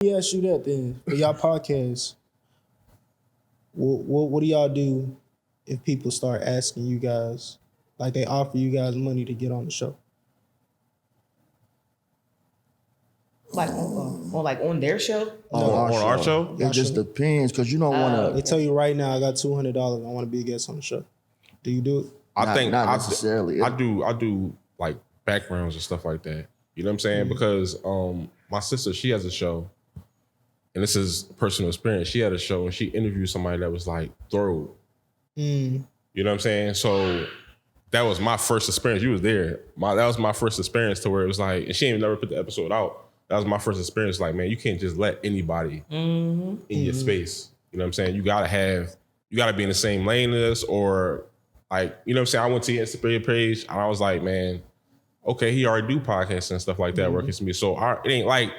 me ask you that then. For y'all podcast, what do y'all do if people start asking you guys, like they offer you guys money to get on the show? Like on their show? On our show? It just depends because you don't want to. They tell you right now, I got $200. I want to be a guest on the show. Do you do it? I think not necessarily. I do like backgrounds and stuff like that. You know what I'm saying? Because my sister, she has a show, and this is personal experience. She had a show and she interviewed somebody that was like thorough. You know what I'm saying? So that was my first experience. You was there. That was my first experience to where it was like, and she ain't never put the episode out. That was my first experience. Like, man, you can't just let anybody in your space. You know what I'm saying? You gotta be in the same lane as us, or like, you know what I'm saying? I went to your Instagram page and I was like, man, okay, he already do podcasts and stuff like that working for me. So it ain't like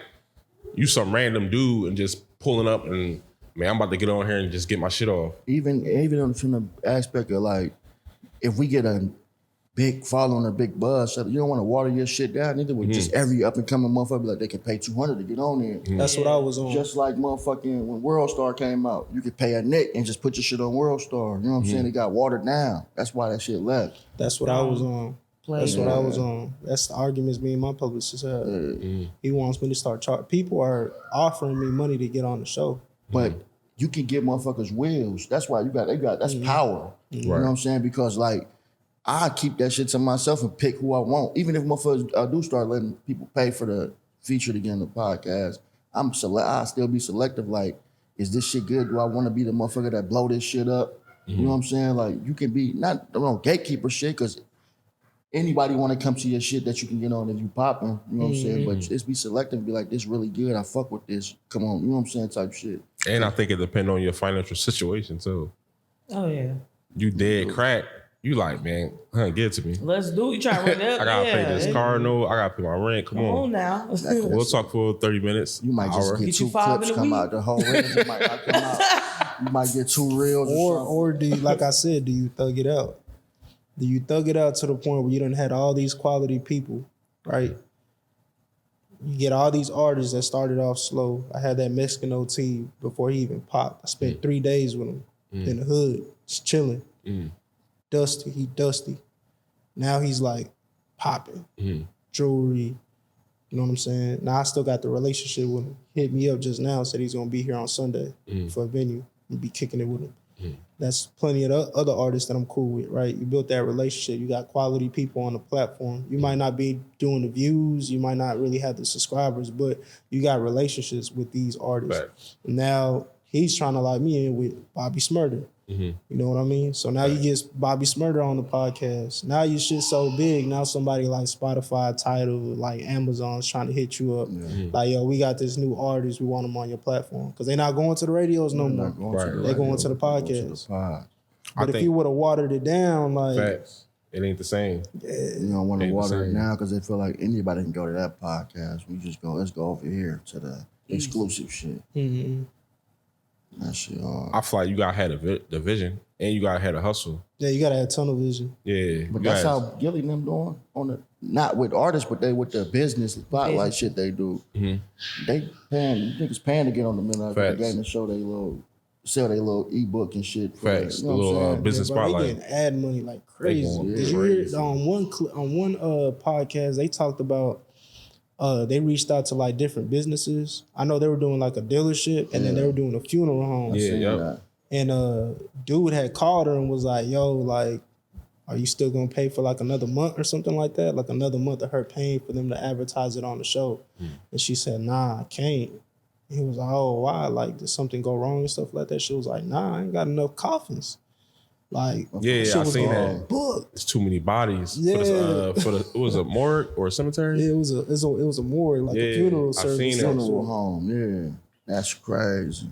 you some random dude and just pulling up and, man, I'm about to get on here and just get my shit off. Even from the aspect of like, if we get a big following, a big buzz, you don't want to water your shit down. Neither with just every up and coming motherfucker, like they can pay $200 to get on there. That's what I was on. Just like motherfucking when World Star came out, you could pay a nick and just put your shit on World Star. You know what I'm saying? It got watered down. That's why that shit left. That's what I was on. That's what I was on. That's the arguments me and my publicist had. He wants me to start charging. People are offering me money to get on the show. But you can give motherfuckers wheels. That's why that's power. You know what I'm saying? Because like, I keep that shit to myself and pick who I want. Even if motherfuckers do start letting people pay for the feature to get on the podcast, I still be selective. Like, is this shit good? Do I want to be the motherfucker that blow this shit up? You know what I'm saying? Like, you can be not gatekeeper shit, because anybody want to come to your shit that you can get on if you popping. You know what I'm saying? But just be selective and be like, this really good. I fuck with this. Come on. You know what I'm saying? Type shit. And I think it depends on your financial situation too. Oh yeah. You dead crack. You like, man, get it to me. Let's do it. You trying to run up? I gotta pay this car note. I gotta pay my rent. Come on now. We'll talk for 30 minutes. You might just get 2 clips come out. The whole range might not come out. You might get 2 reels. Or do you, like I said, do you thug it out? Do you thug it out to the point where you done had all these quality people, right? You get all these artists that started off slow. I had that Mexican OT before he even popped. I spent 3 days with him in the hood, just chilling. Dusty. Now he's like popping. Jewelry. You know what I'm saying? Now I still got the relationship with him. He hit me up just now, said he's gonna be here on Sunday for a venue and be kicking it with him. That's plenty of other artists that I'm cool with, right? You built that relationship. You got quality people on the platform. You might not be doing the views. You might not really have the subscribers, but you got relationships with these artists. Now he's trying to lock me in with Bobby Smurder. You know what I mean? So now you get Bobby Smurder on the podcast. Now your shit so big. Now somebody like Spotify, Tidal, like Amazon's trying to hit you up. Like, yo, we got this new artist. We want them on your platform. Because they're not going to the radios no more. They're going to the podcast. But if you would have watered it down, like... Facts. It ain't the same. You don't want to water it now because they feel like anybody can go to that podcast. Let's go over here to the exclusive shit. That shit hard. I feel like you gotta have the vision and you gotta have the hustle. Yeah, you gotta have tunnel vision. Yeah. But that's how Gilly and them doing on the, not with artists, but they with the business spotlight shit they do. They paying, niggas paying to get on the middle of the game and show sell their little ebook and shit. Facts. The little business spotlight. They getting ad money like crazy. Did you hear on one podcast they talked about they reached out to like different businesses. I know they were doing like a dealership and then they were doing a funeral home. And dude had called her and was like, yo, like, are you still gonna pay for like another month or something like that? Like another month of her paying for them to advertise it on the show. And she said, nah, I can't. And he was like, oh, why? Like, did something go wrong and stuff like that? She was like, nah, I ain't got enough coffins. Like, I seen that. Booked. It's too many bodies. Yeah. It was a morgue or a cemetery? Yeah, it was a morgue, like a funeral service. I seen funeral home, yeah. That's crazy.